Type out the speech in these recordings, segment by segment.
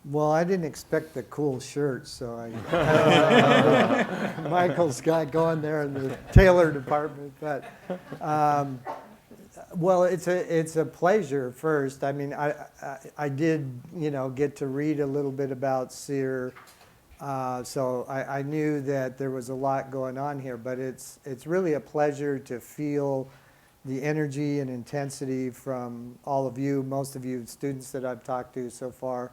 Well, I didn't expect the cool shirt, so Michael's got going there in the tailor department. But well, it's a pleasure. First, I mean, I did get to read a little bit about SEER, so I knew that there was a lot going on here. But it's really a pleasure to feel the energy and intensity from all of you, most of you students that I've talked to so far.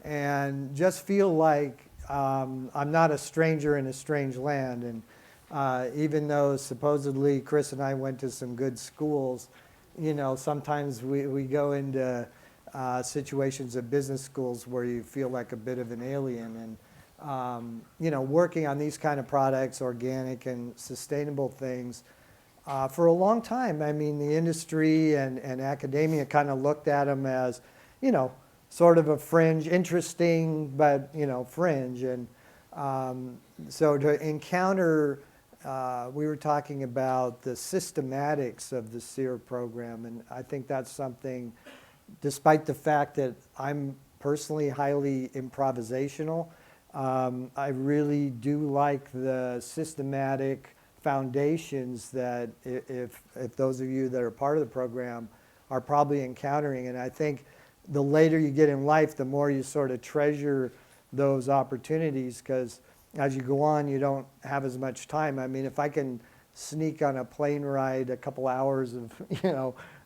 And just feel like I'm not a stranger in a strange land. And even though supposedly Chris and I went to some good schools, sometimes we go into situations at business schools where you feel like a bit of an alien. And, working on these kind of products, organic and sustainable things, for a long time, I mean, the industry and academia kind of looked at them as, sort of a fringe, interesting, but, fringe. And so to encounter, we were talking about the systematics of the SEER program, and I think that's something, despite the fact that I'm personally highly improvisational, I really do like the systematic foundations that if those of you that are part of the program are probably encountering. And I think the later you get in life, the more you sort of treasure those opportunities, because as you go on, you don't have as much time. I mean, if I can sneak on a plane ride a couple hours of,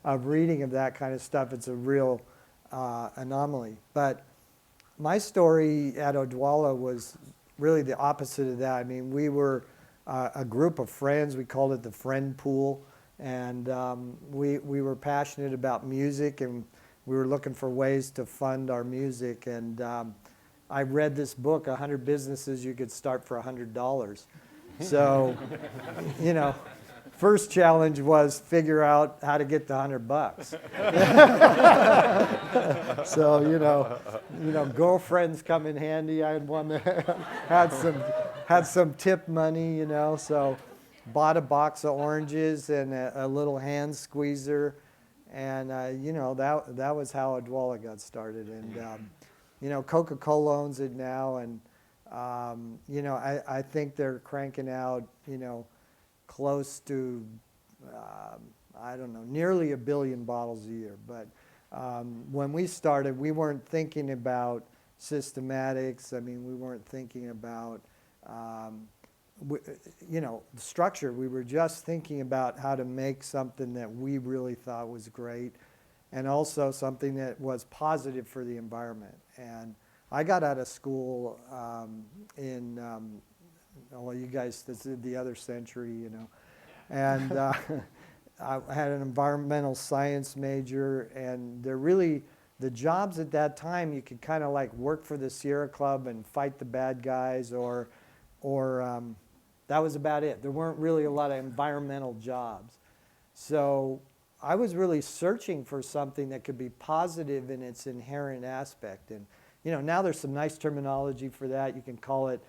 of reading of that kind of stuff, it's a real anomaly. But my story at Odwalla was really the opposite of that. I mean, we were a group of friends. We called it the friend pool. And we were passionate about music, and we were looking for ways to fund our music. And I read this book, 100 Businesses You Could Start for $100. So, first challenge was figure out how to get the $100. So, girlfriends come in handy. I had one that had some tip money, so bought a box of oranges and a little hand squeezer. And, that was how Odwalla got started. And, Coca-Cola owns it now. And, I think they're cranking out, close to, I don't know, nearly 1 billion bottles a year. But when we started, we weren't thinking about systematics. I mean, we weren't thinking about, structure. We were just thinking about how to make something that we really thought was great, and also something that was positive for the environment. And I got out of school you guys, this is the other century, and I had an environmental science major, and the jobs at that time, you could kind of like work for the Sierra Club and fight the bad guys, or that was about it. There weren't really a lot of environmental jobs. So I was really searching for something that could be positive in its inherent aspect. And, now there's some nice terminology for that. You can call it,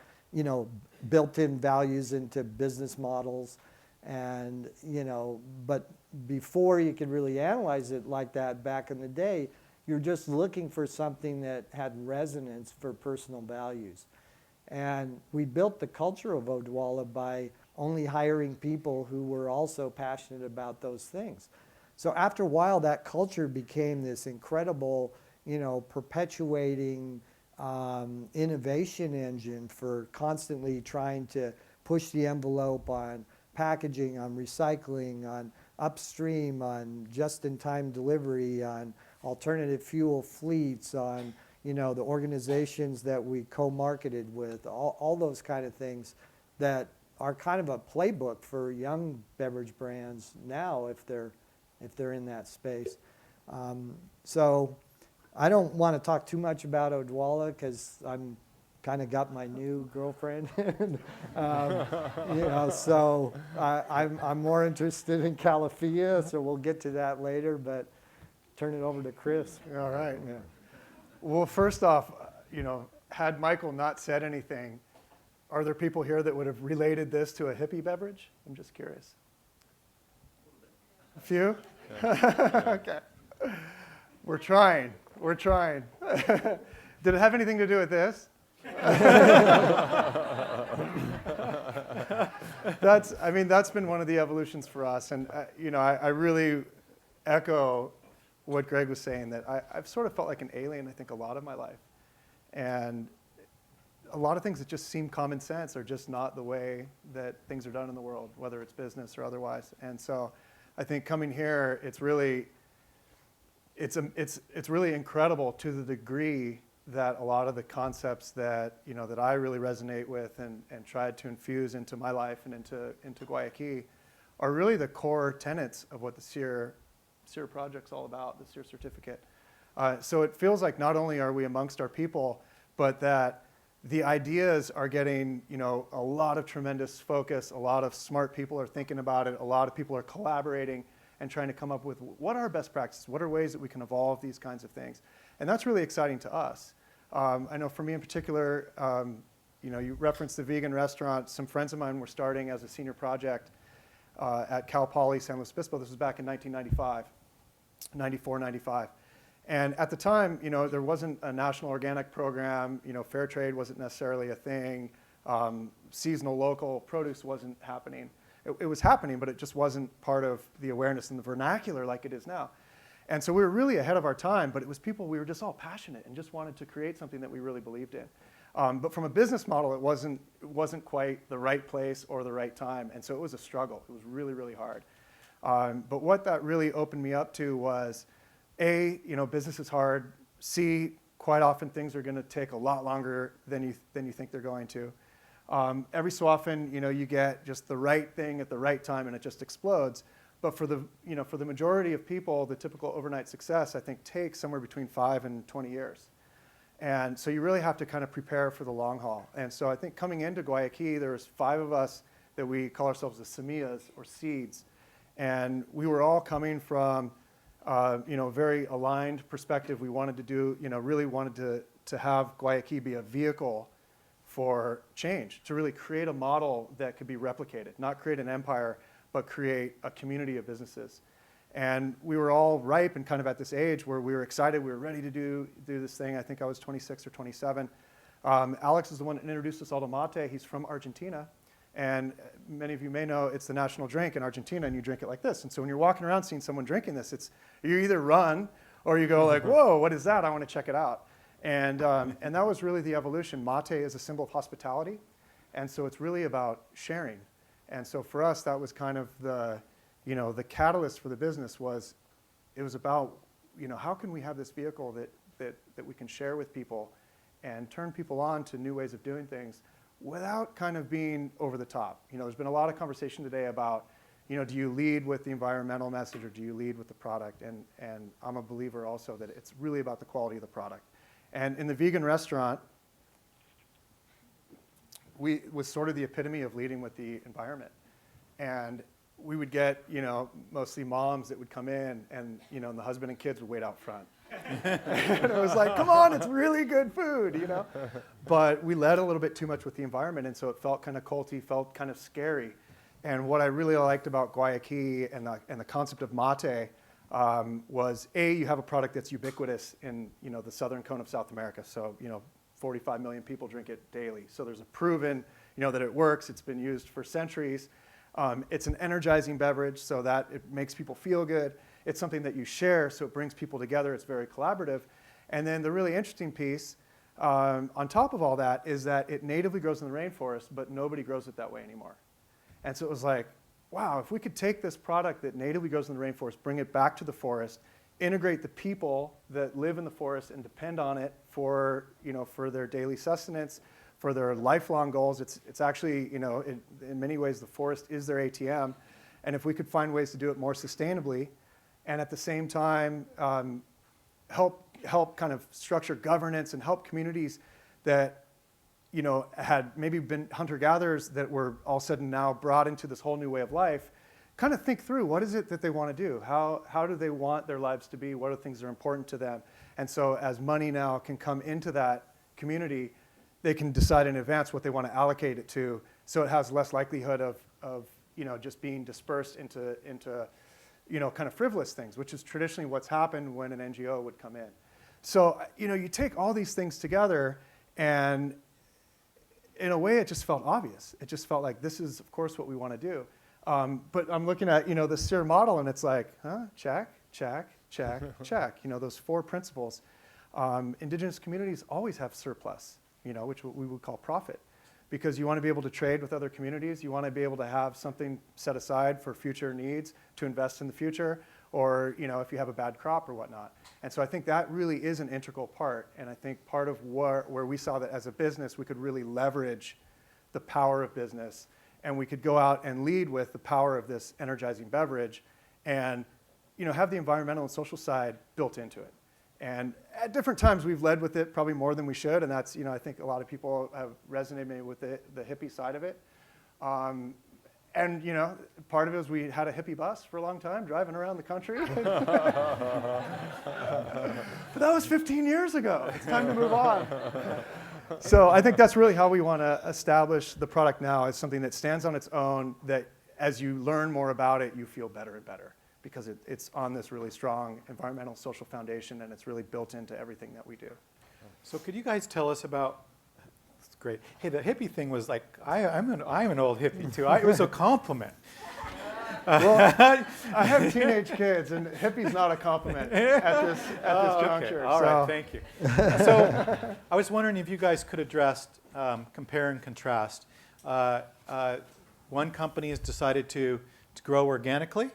built-in values into business models. And, but before you could really analyze it like that back in the day, you're just looking for something that had resonance for personal values. And we built the culture of Odwalla by only hiring people who were also passionate about those things. So after a while, that culture became this incredible, perpetuating innovation engine for constantly trying to push the envelope on packaging, on recycling, on upstream, on just-in-time delivery, on alternative fuel fleets, on the organizations that we co-marketed with, all those kind of things that are kind of a playbook for young beverage brands now if they're in that space. So I don't want to talk too much about Odwalla because I'm kind of got my new girlfriend. So I'm more interested in Calafia, so we'll get to that later, but turn it over to Chris. All right. Yeah. Well, first off, had Michael not said anything, are there people here that would have related this to a hippie beverage? I'm just curious. A few? Okay. We're trying. Did it have anything to do with this? That's been one of the evolutions for us. And, I really echo what Greg was saying, that I've sort of felt like an alien, I think, a lot of my life. And a lot of things that just seem common sense are just not the way that things are done in the world, whether it's business or otherwise. And so I think coming here, it's really incredible to the degree that a lot of the concepts that, that I really resonate with and tried to infuse into my life and into Guayaki are really the core tenets of what the SEER project's all about, the SEER certificate. So it feels like not only are we amongst our people, but that the ideas are getting, a lot of tremendous focus. A lot of smart people are thinking about it. A lot of people are collaborating and trying to come up with what are best practices, what are ways that we can evolve these kinds of things. And that's really exciting to us. I know for me in particular, you referenced the vegan restaurant. Some friends of mine were starting as a senior project at Cal Poly San Luis Obispo. This was back in 1995, 94, 95. And at the time, there wasn't a national organic program. Fair trade wasn't necessarily a thing. Seasonal local produce wasn't happening. It was happening, but it just wasn't part of the awareness in the vernacular like it is now. And so we were really ahead of our time, but it was people, we were just all passionate and just wanted to create something that we really believed in. But from a business model, it wasn't quite the right place or the right time. And so it was a struggle. It was really, really hard. But what that really opened me up to was, A, business is hard. C, quite often things are going to take a lot longer than you think they're going to. Every so often, you get just the right thing at the right time and it just explodes. But for the majority of people, the typical overnight success, I think, takes somewhere between 5 and 20 years. And so you really have to kind of prepare for the long haul. And so I think coming into Guayaki, there was 5 of us that we call ourselves the semillas, or seeds. And we were all coming from a very aligned perspective. We wanted to do, really wanted to have Guayaki be a vehicle for change, to really create a model that could be replicated, not create an empire, but create a community of businesses. And we were all ripe and kind of at this age where we were excited, we were ready to do this thing. I think I was 26 or 27. Alex is the one that introduced us all to mate. He's from Argentina. And many of you may know it's the national drink in Argentina, and you drink it like this. And so when you're walking around seeing someone drinking this, you either run or you go like, whoa, what is that? I want to check it out. And that was really the evolution. Mate is a symbol of hospitality. And so it's really about sharing. And so for us, that was kind of the catalyst for the business. It was about, how can we have this vehicle that we can share with people and turn people on to new ways of doing things without kind of being over the top. There's been a lot of conversation today about, do you lead with the environmental message or do you lead with the product? And I'm a believer also that it's really about the quality of the product. And in the vegan restaurant, was sort of the epitome of leading with the environment. And we would get, mostly moms that would come in and, and the husband and kids would wait out front. And it was like, come on, it's really good food, But we led a little bit too much with the environment, and so it felt kind of culty, felt kind of scary. And what I really liked about Guayaki and the concept of mate was, A, you have a product that's ubiquitous in, the southern cone of South America. So, 45 million people drink it daily. So there's a proven, that it works. It's been used for centuries. It's an energizing beverage, so that it makes people feel good. It's something that you share, so it brings people together. It's very collaborative. And then the really interesting piece on top of all that is that it natively grows in the rainforest, but nobody grows it that way anymore. And so it was like, wow, if we could take this product that natively grows in the rainforest, bring it back to the forest, integrate the people that live in the forest and depend on it for their daily sustenance, for their lifelong goals. It's actually, in many ways, the forest is their ATM. And if we could find ways to do it more sustainably, and at the same time help kind of structure governance and help communities that had maybe been hunter-gatherers that were all of a sudden now brought into this whole new way of life, kind of think through what is it that they want to do? How do they want their lives to be? What are the things that are important to them? And so as money now can come into that community, they can decide in advance what they want to allocate it to, so it has less likelihood of just being dispersed into kind of frivolous things, which is traditionally what's happened when an NGO would come in. So, you take all these things together, and in a way, it just felt obvious. It just felt like this is, of course, what we want to do. But I'm looking at, the SEER model, and it's like, check, check, check, check. Those 4 principles. Indigenous communities always have surplus, which we would call profit, because you want to be able to trade with other communities. You want to be able to have something set aside for future needs to invest in the future, or if you have a bad crop or whatnot. And so I think that really is an integral part. And I think part of where we saw that as a business, we could really leverage the power of business, and we could go out and lead with the power of this energizing beverage, and have the environmental and social side built into it. And at different times, we've led with it probably more than we should, and that's, I think a lot of people have resonated with the hippie side of it. And, part of it was we had a hippie bus for a long time, driving around the country. But that was 15 years ago. It's time to move on. So I think that's really how we want to establish the product now, as something that stands on its own, that as you learn more about it, you feel better and better, because it's on this really strong environmental social foundation, and it's really built into everything that we do. So could you guys tell us about, that's great. Hey, the hippie thing was like, I'm an old hippie too. It was a compliment. Well, I have teenage kids, and hippie's not a compliment at this juncture. Okay. All right, thank you. So I was wondering if you guys could address, compare and contrast. One company has decided to grow organically,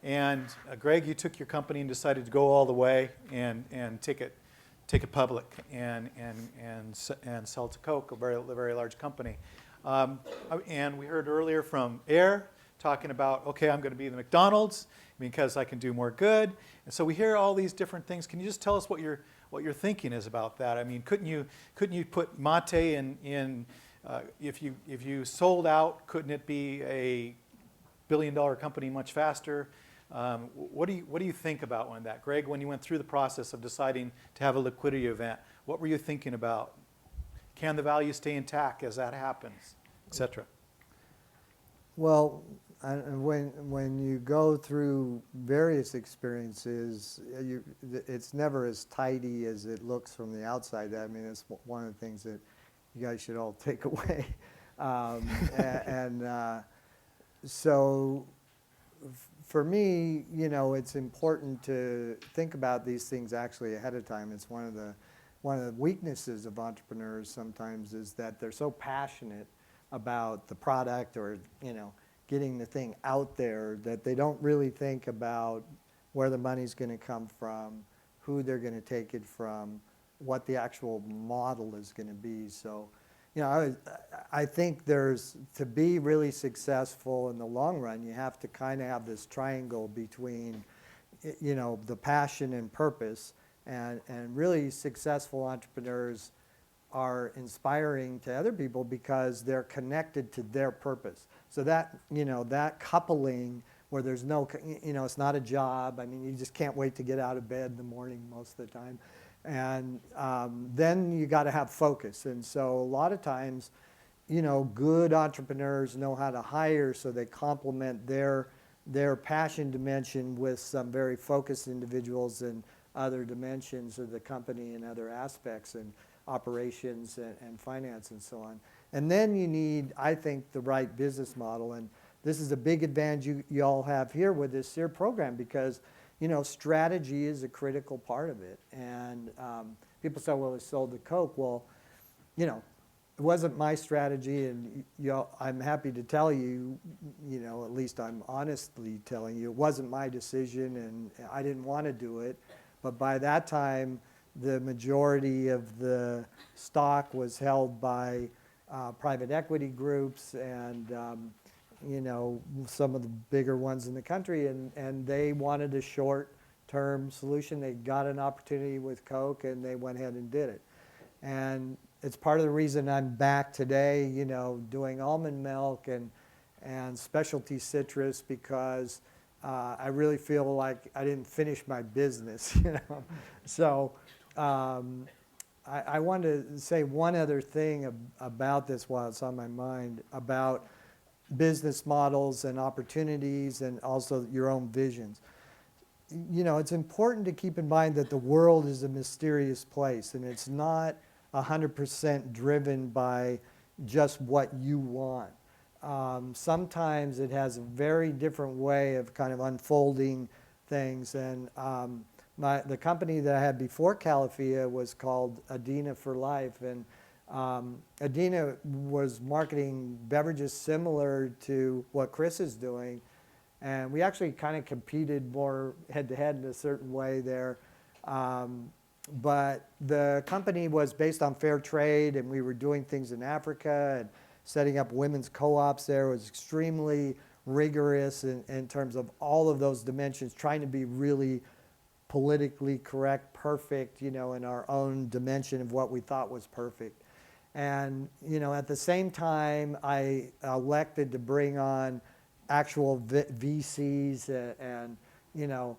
and Greg, you took your company and decided to go all the way and take it public and sell to Coke, a very large company. And we heard earlier from Air talking about, okay, I'm going to be the McDonald's because I can do more good. And so we hear all these different things. Can you just tell us what your thinking is about that? I mean, couldn't you put mate in if you sold out, couldn't it be a billion-dollar company much faster? What do you think about that? Greg, when you went through the process of deciding to have a liquidity event, what were you thinking about? Can the value stay intact as that happens, et cetera? Well, when you go through various experiences, it's never as tidy as it looks from the outside. I mean, it's one of the things that you guys should all take away. So for me, it's important to think about these things actually ahead of time. It's one of the weaknesses of entrepreneurs sometimes is that they're so passionate about the product or, getting the thing out there that they don't really think about where the money's going to come from, who they're going to take it from, what the actual model is going to be. So, I think to be really successful in the long run, you have to kind of have this triangle between, the passion and purpose. And really successful entrepreneurs are inspiring to other people because they're connected to their purpose. So that, that coupling where there's no, it's not a job. I mean, you just can't wait to get out of bed in the morning most of the time. And then you got to have focus. And so a lot of times, good entrepreneurs know how to hire so they complement their passion dimension with some very focused individuals and other dimensions of the company and other aspects and operations and finance and so on. And then you need, I think, the right business model. And this is a big advantage you all have here with this SEER program because, strategy is a critical part of it. And people say, well, it's sold to Coke. Well, it wasn't my strategy. And I'm happy to tell you, at least I'm honestly telling you, it wasn't my decision and I didn't want to do it. But by that time, the majority of the stock was held by private equity groups and some of the bigger ones in the country, and they wanted a short-term solution. They got an opportunity with Coke, and they went ahead and did it. And it's part of the reason I'm back today, doing almond milk and specialty citrus because I really feel like I didn't finish my business, So I wanted to say one other thing about this while it's on my mind, about business models and opportunities and also your own visions. you know, it's important to keep in mind that the world is a mysterious place, and it's not 100% driven by just what you want. Sometimes it has a very different way of kind of unfolding things. And the company that I had before Califia was called Adina for Life. And Adina was marketing beverages similar to what Chris is doing. And we actually kind of competed more head-to-head in a certain way there. But the company was based on fair trade, and we were doing things in Africa, and setting up women's co-ops there was extremely rigorous in terms of all of those dimensions, trying to be really politically correct, perfect, you know, in our own dimension of what we thought was perfect. And, you know, at the same time, I elected to bring on actual VCs and, you know,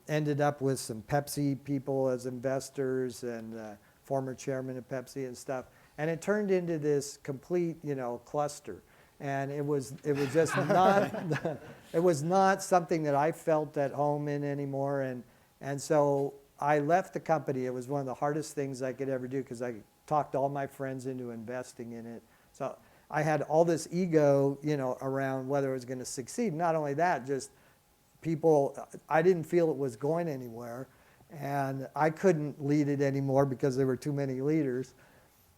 ended up with some Pepsi people as investors and former chairman of Pepsi and stuff. And it turned into this complete, you know, cluster. And it was just not, it was not something that I felt at home in anymore. And so I left the company. It was one of the hardest things I could ever do because I talked all my friends into investing in it. So I had all this ego, you know, around whether it was going to succeed. Not only that, just people, I didn't feel it was going anywhere. And I couldn't lead it anymore because there were too many leaders.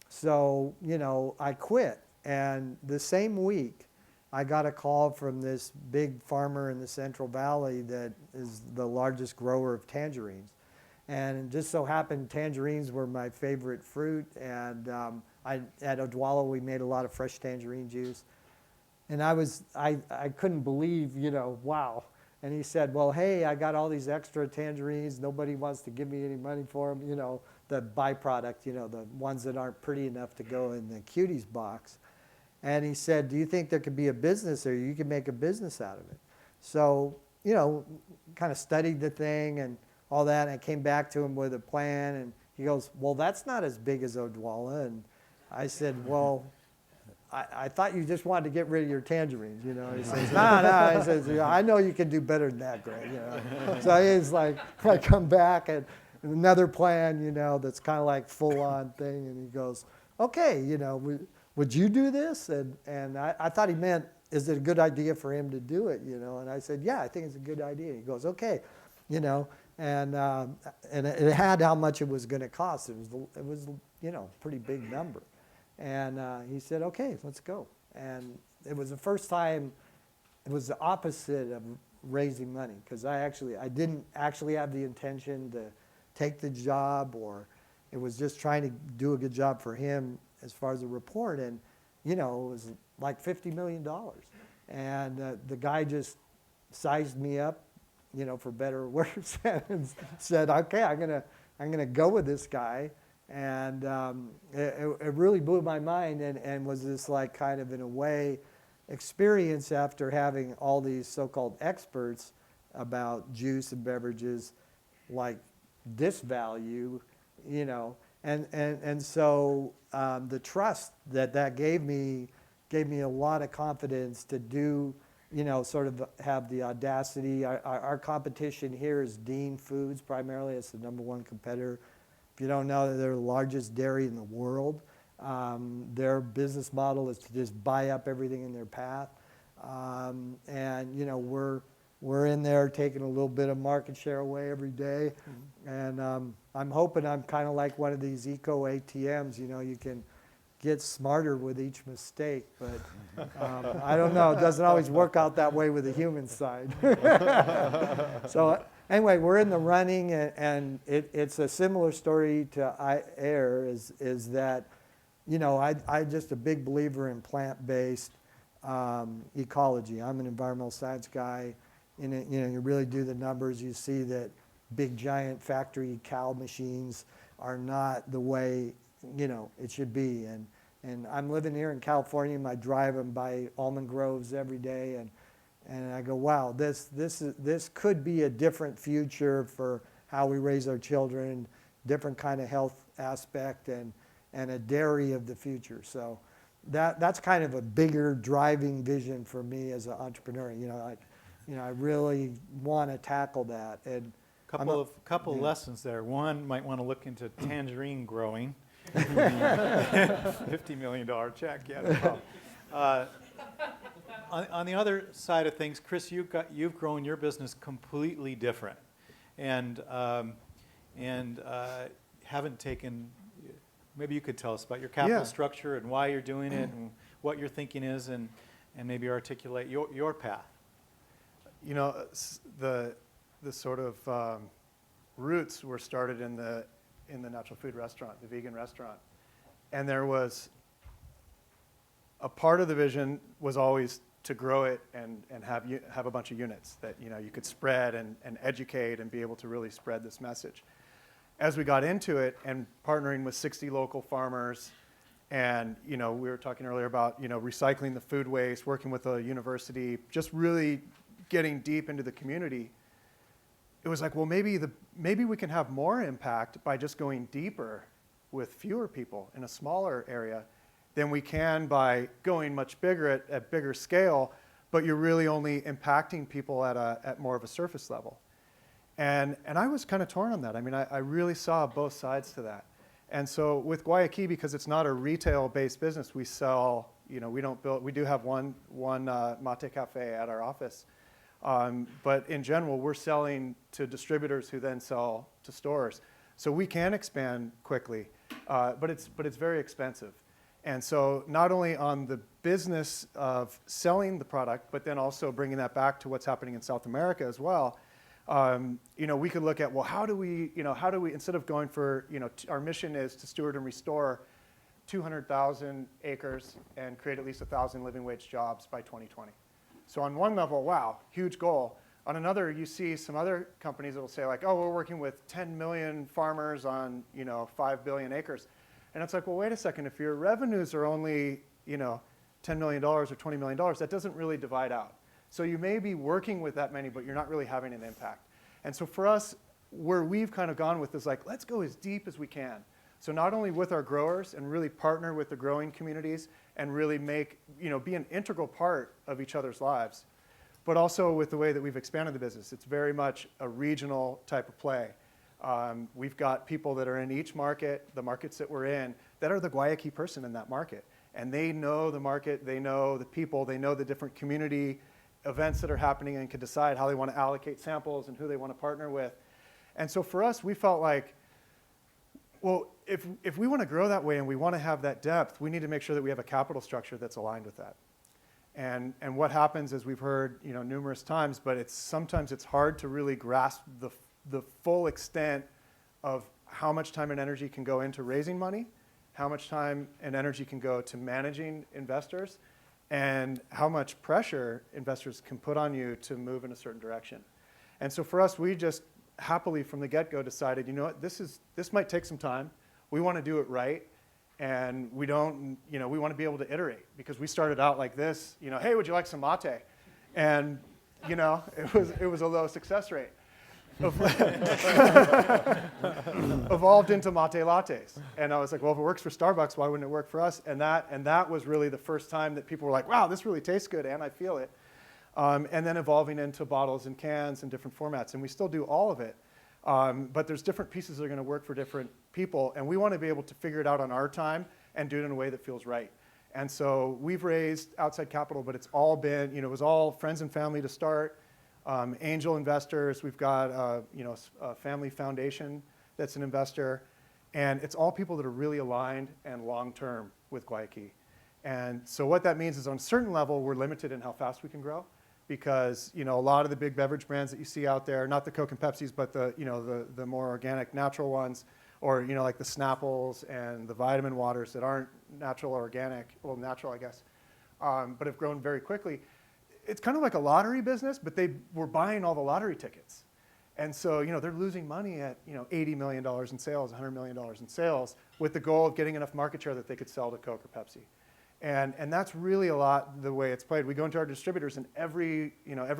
So, you know, I quit. And the same week, I got a call from this big farmer in the Central Valley that is the largest grower of tangerines. And it just so happened tangerines were my favorite fruit. And at Odwalla, we made a lot of fresh tangerine juice. And I couldn't believe, you know, wow. And he said, well, hey, I got all these extra tangerines. Nobody wants to give me any money for them, you know, the byproduct, you know, the ones that aren't pretty enough to go in the cuties box. And he said, do you think there could be a business there? You could make a business out of it. So, you know, kind of studied the thing and all that. And I came back to him with a plan. And he goes, well, that's not as big as Odwalla. And I said, well, I thought you just wanted to get rid of your tangerines, you know. He says, no. He says, I know you can do better than that, Greg. You know? So he's like, I come back and another plan, you know, that's kind of like full-on thing. And he goes, okay, you know, would you do this? And I thought he meant, is it a good idea for him to do it, you know? And I said, yeah, I think it's a good idea. He goes, okay, you know, and it had how much it was going to cost. It was, you know, a pretty big number. And he said, okay, let's go. And it was the first time, it was the opposite of raising money, because I didn't actually have the intention to take the job, or it was just trying to do a good job for him as far as the report. And, you know, it was like $50 million. And the guy just sized me up, you know, for better or worse, and said, okay, I'm gonna go with this guy. And it really blew my mind, and was this like kind of, in a way, experience after having all these so-called experts about juice and beverages like this value, you know. And so the trust that gave me a lot of confidence to do, you know, sort of have the audacity. Our competition here is Dean Foods primarily. It's the #1 competitor. If you don't know, they're the largest dairy in the world. Their business model is to just buy up everything in their path. And, you know, we're in there taking a little bit of market share away every day. Mm-hmm. And I'm hoping I'm kind of like one of these eco ATMs. You know, you can get smarter with each mistake, but I don't know. It doesn't always work out that way with the human side. So anyway, we're in the running, and it's a similar story to Air, is that, you know, I'm just a big believer in plant-based ecology. I'm an environmental science guy. You know, you really do the numbers, you see that big giant factory cow machines are not the way, you know, it should be. And I'm living here in California, and I drive them by almond groves every day, and I go, wow, this could be a different future for how we raise our children, different kind of health aspect, and a dairy of the future. So that's kind of a bigger driving vision for me as an entrepreneur. You know, I really want to tackle that. And Couple of lessons there. One, might want to look into tangerine growing. $50 million check, yeah. On the other side of things, Chris, you've grown your business completely different, and haven't taken. Maybe you could tell us about your capital structure and why you're doing it, and what your thinking is, and maybe articulate your path. The sort of roots were started in the natural food restaurant, the vegan restaurant, and there was a part of the vision was always to grow it and have a bunch of units that you could spread and educate and be able to really spread this message. As we got into it and partnering with 60 local farmers, and we were talking earlier about recycling the food waste, working with a university, just really getting deep into the community, it was like, well, maybe we can have more impact by just going deeper with fewer people in a smaller area than we can by going much bigger at bigger scale, but you're really only impacting people at more of a surface level. And I was kind of torn on that. I mean, I really saw both sides to that. And so with Guayaki, because it's not a retail-based business, we sell, we do have one mate cafe at our office. But in general, we're selling to distributors who then sell to stores. So we can expand quickly, but it's very expensive. And so not only on the business of selling the product, but then also bringing that back to what's happening in South America as well, we could look at, well, how do we, instead of going for, our mission is to steward and restore 200,000 acres and create at least 1,000 living wage jobs by 2020. So on one level, wow, huge goal. On another, you see some other companies that will say like, oh, we're working with 10 million farmers on, 5 billion acres. And it's like, well, wait a second, if your revenues are only, $10 million or $20 million, that doesn't really divide out. So you may be working with that many, but you're not really having an impact. And so for us, where we've kind of gone with is like, let's go as deep as we can. So not only with our growers and really partner with the growing communities and really make, be an integral part of each other's lives, but also with the way that we've expanded the business. It's very much a regional type of play. We've got people that are in each market, the markets that we're in, that are the Guayaki person in that market. And they know the market, they know the people, they know the different community events that are happening and can decide how they want to allocate samples and who they want to partner with. And so for us, we felt like, well, if we want to grow that way and we want to have that depth, we need to make sure that we have a capital structure that's aligned with that. And what happens, as we've heard numerous times, but sometimes it's hard to really grasp the full extent of how much time and energy can go into raising money, how much time and energy can go to managing investors, and how much pressure investors can put on you to move in a certain direction. And so for us, we just happily from the get-go decided, what, this might take some time. We want to do it right. And we don't, we want to be able to iterate, because we started out like this, hey, would you like some mate? And, it was a low success rate. Evolved into mate lattes. And I was like, well, if it works for Starbucks, why wouldn't it work for us? And that was really the first time that people were like, wow, this really tastes good, and I feel it. And then evolving into bottles and cans and different formats. And we still do all of it. But there's different pieces that are going to work for different people. And we want to be able to figure it out on our time and do it in a way that feels right. And so we've raised outside capital, but it's all been, it was all friends and family to start. Angel investors, we've got a family foundation that's an investor, and it's all people that are really aligned and long-term with Guayaki. And so what that means is on a certain level, we're limited in how fast we can grow, because a lot of the big beverage brands that you see out there, not the Coke and Pepsis, but the more organic, natural ones, or like the Snapples and the vitamin waters that aren't natural or organic, well, natural, I guess, but have grown very quickly. It's kind of like a lottery business, but they were buying all the lottery tickets. And so, they're losing money at, $80 million in sales, $100 million in sales, with the goal of getting enough market share that they could sell to Coke or Pepsi. And that's really a lot the way it's played. We go into our distributors, and every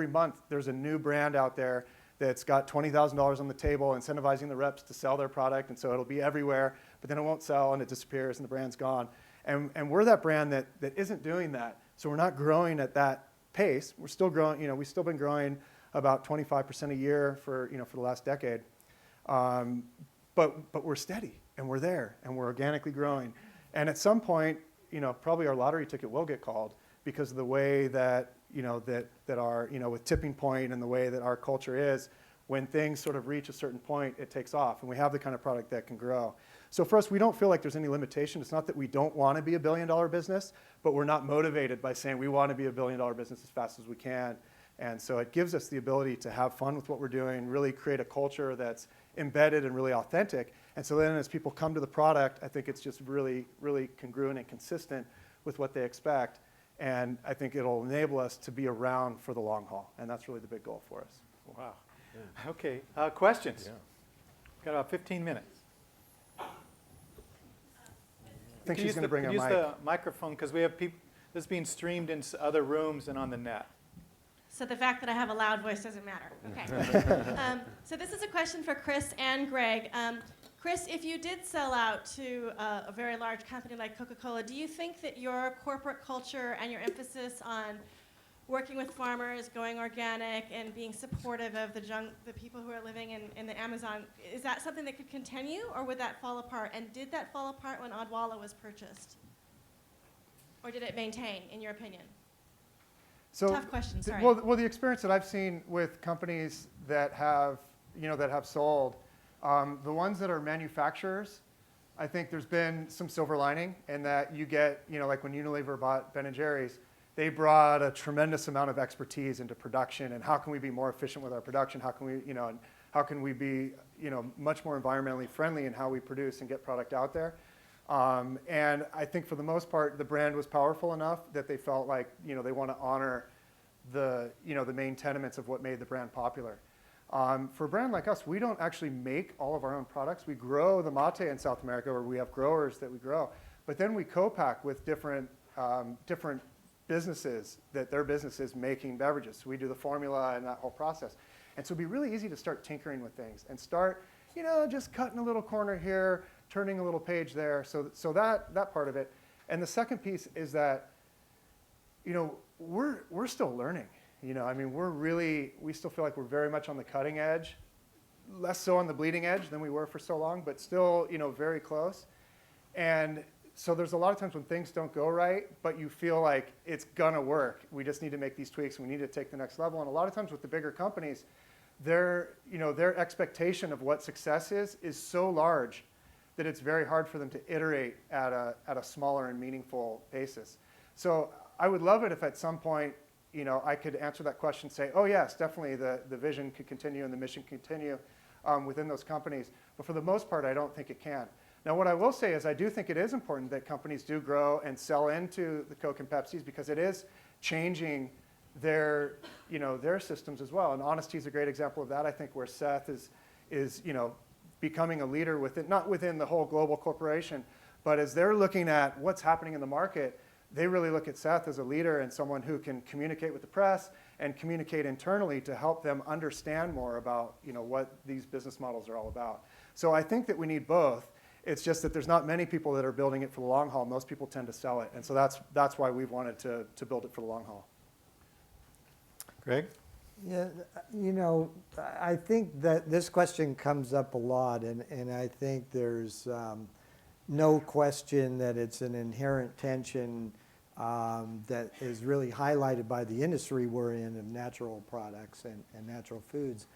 month there's a new brand out there that's got $20,000 on the table, incentivizing the reps to sell their product, and so it'll be everywhere, but then it won't sell, and it disappears, and the brand's gone. And we're that brand that isn't doing that, so we're not growing at that pace. We're still growing, we've still been growing about 25% a year for the last decade. But we're steady, and we're there, and we're organically growing. And at some point, probably our lottery ticket will get called because of the way that, that our, with Tipping Point and the way that our culture is, when things sort of reach a certain point, it takes off, and we have the kind of product that can grow. So for us, we don't feel like there's any limitation. It's not that we don't want to be a billion-dollar business, but we're not motivated by saying we want to be a billion-dollar business as fast as we can. And so it gives us the ability to have fun with what we're doing, really create a culture that's embedded and really authentic. And so then as people come to the product, I think it's just really, really congruent and consistent with what they expect. And I think it'll enable us to be around for the long haul. And that's really the big goal for us. Wow. Okay, questions? Got about 15 minutes. I think she's going to bring a use mic. the microphone because we have people, this is being streamed in other rooms and on the net. So the fact that I have a loud voice doesn't matter. Okay. So this is a question for Chris and Greg. Chris, if you did sell out to a very large company like Coca-Cola, do you think that your corporate culture and your emphasis on working with farmers, going organic, and being supportive of the people who are living in the Amazon, is that something that could continue, or would that fall apart? And did that fall apart when Odwalla was purchased? Or did it maintain, in your opinion? So Tough question, sorry. Well, the experience that I've seen with companies that have, that have sold, the ones that are manufacturers, I think there's been some silver lining in that you get, like when Unilever bought Ben & Jerry's, they brought a tremendous amount of expertise into production and how can we be more efficient with our production? How can we, and how can we be, much more environmentally friendly in how we produce and get product out there? And I think for the most part, the brand was powerful enough that they felt like, they want to honor the, the main tenements of what made the brand popular. For a brand like us, we don't actually make all of our own products. We grow the mate in South America, or we have growers that we grow, but then we co-pack with different businesses that their businesses making beverages. So we do the formula and that whole process. And so it'd be really easy to start tinkering with things and start, just cutting a little corner here, turning a little page there. So that part of it. And the second piece is that, we're still learning. We still feel like we're very much on the cutting edge, less so on the bleeding edge than we were for so long, but still, very close. And so there's a lot of times when things don't go right, but you feel like it's gonna work. We just need to make these tweaks. We need to take the next level. And a lot of times with the bigger companies, their expectation of what success is so large that it's very hard for them to iterate at a smaller and meaningful basis. So I would love it if at some point, I could answer that question and say, oh yes, definitely the vision could continue and the mission continue within those companies. But for the most part, I don't think it can. Now, what I will say is I do think it is important that companies do grow and sell into the Coke and Pepsis because it is changing their systems as well. And Honesty is a great example of that, I think, where Seth is becoming a leader within, not within the whole global corporation, but as they're looking at what's happening in the market, they really look at Seth as a leader and someone who can communicate with the press and communicate internally to help them understand more about what these business models are all about. So I think that we need both. It's just that there's not many people that are building it for the long haul. Most people tend to sell it. And so that's why we've wanted to build it for the long haul. Greg? Yeah, I think that this question comes up a lot, and I think there's no question that it's an inherent tension that is really highlighted by the industry we're in of natural products and natural foods.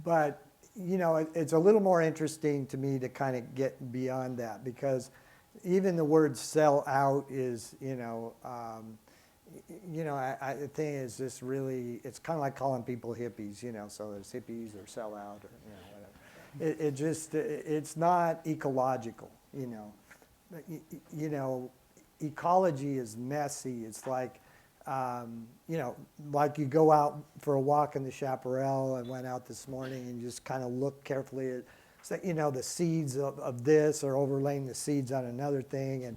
But it's a little more interesting to me to kind of get beyond that because even the word sell out is, I think it's just really, it's kind of like calling people hippies, so there's hippies or sell out or, whatever. It's not ecological, ecology is messy. It's like, like you go out for a walk in the chaparral. I went out this morning and just kind of look carefully at, the seeds of this or overlaying the seeds on another thing. And,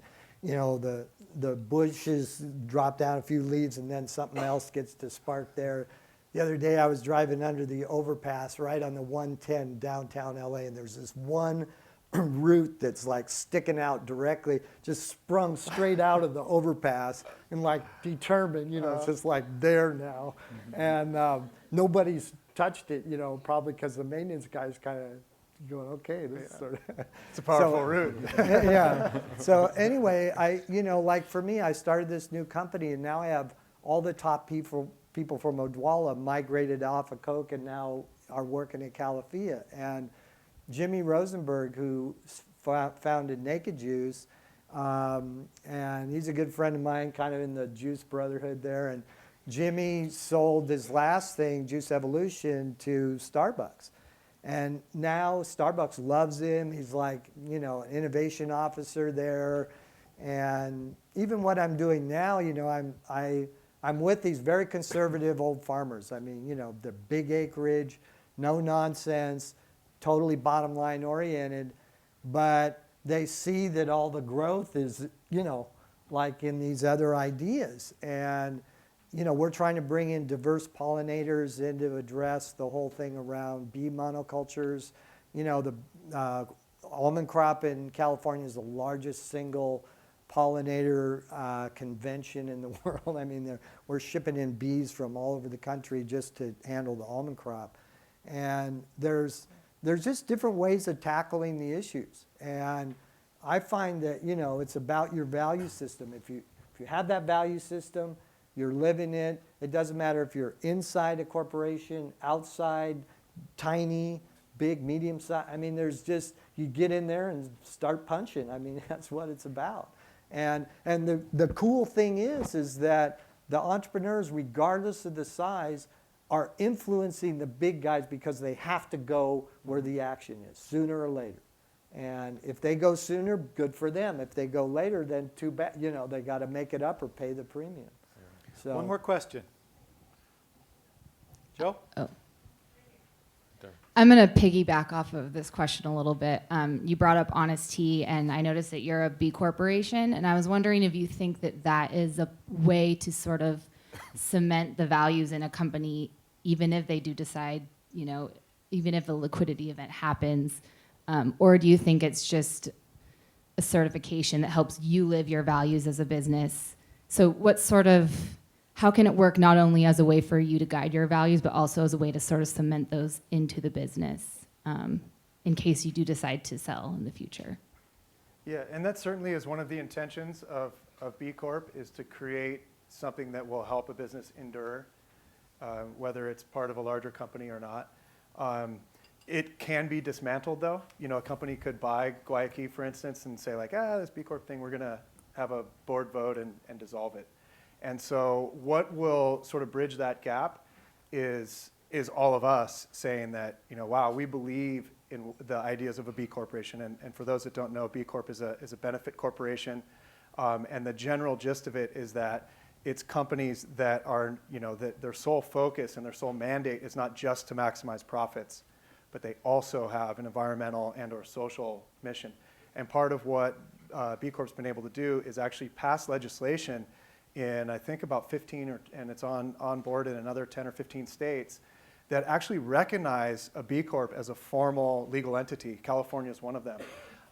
the bushes drop down a few leaves and then something else gets to spark there. The other day I was driving under the overpass right on the 110 downtown LA and there's this one root that's like sticking out directly, just sprung straight out of the overpass and like determined, it's just like there now. And nobody's touched it, probably because the maintenance guy's kind of going, okay, this is sort of. It's a powerful route. Yeah. So anyway, like for me, I started this new company and now I have all the top people from Odwalla migrated off of Coke and now are working at Calafia. And Jimmy Rosenberg, who founded Naked Juice, and he's a good friend of mine, kind of in the juice brotherhood there. And Jimmy sold his last thing, Juice Evolution, to Starbucks. And now Starbucks loves him. He's like, an innovation officer there. And even what I'm doing now, I'm with these very conservative old farmers. I mean, they're big acreage, no nonsense, totally bottom line oriented, but they see that all the growth is, like in these other ideas. And, we're trying to bring in diverse pollinators in to address the whole thing around bee monocultures. The almond crop in California is the largest single pollinator convention in the world. I mean, we're shipping in bees from all over the country just to handle the almond crop. And there's just different ways of tackling the issues. And I find that, it's about your value system. If you have that value system, you're living it. It doesn't matter if you're inside a corporation, outside, tiny, big, medium size. I mean, you get in there and start punching. I mean, that's what it's about. And the cool thing is that the entrepreneurs, regardless of the size, are influencing the big guys because they have to go where the action is, sooner or later. And if they go sooner, good for them. If they go later, then too bad. They got to make it up or pay the premium. So, One more question. Joe? Oh. I'm going to piggyback off of this question a little bit. You brought up Honest Tea, and I noticed that you're a B corporation, and I was wondering if you think that is a way to sort of cement the values in a company, even if they do decide, even if a liquidity event happens, or do you think it's just a certification that helps you live your values as a business? So how can it work not only as a way for you to guide your values, but also as a way to sort of cement those into the business in case you do decide to sell in the future? Yeah, and that certainly is one of the intentions of B Corp, is to create something that will help a business endure, whether it's part of a larger company or not. It can be dismantled, though. A company could buy Guayaki, for instance, and say, this B Corp thing, we're going to have a board vote and dissolve it. And so what will sort of bridge that gap is all of us saying that, wow, we believe in the ideas of a B corporation. And for those that don't know, B Corp is a benefit corporation. And the general gist of it is that it's companies that are, that their sole focus and their sole mandate is not just to maximize profits, but they also have an environmental and or social mission. And part of what B Corp's been able to do is actually pass legislation in, I think, about 15, and it's on board in another 10 or 15 states, that actually recognize a B Corp as a formal legal entity. California is one of them.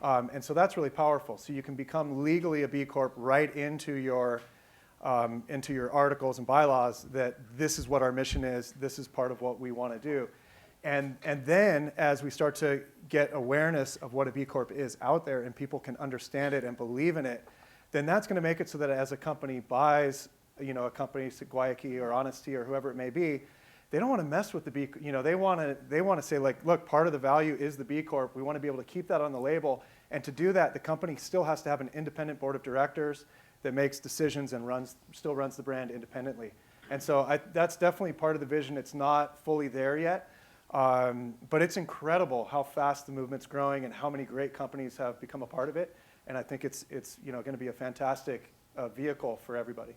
And so that's really powerful. So you can become legally a B Corp right into your articles and bylaws that this is what our mission is, this is part of what we want to do. And then as we start to get awareness of what a B Corp is out there and people can understand it and believe in it, then that's going to make it so that as a company buys, a company, Guayaki or Honest Tea or whoever it may be, they don't want to mess with the B. They want to say, look, part of the value is the B Corp. We want to be able to keep that on the label, and to do that, the company still has to have an independent board of directors that makes decisions and still runs the brand independently. And so that's definitely part of the vision. It's not fully there yet, but it's incredible how fast the movement's growing and how many great companies have become a part of it. And I think it's going to be a fantastic vehicle for everybody.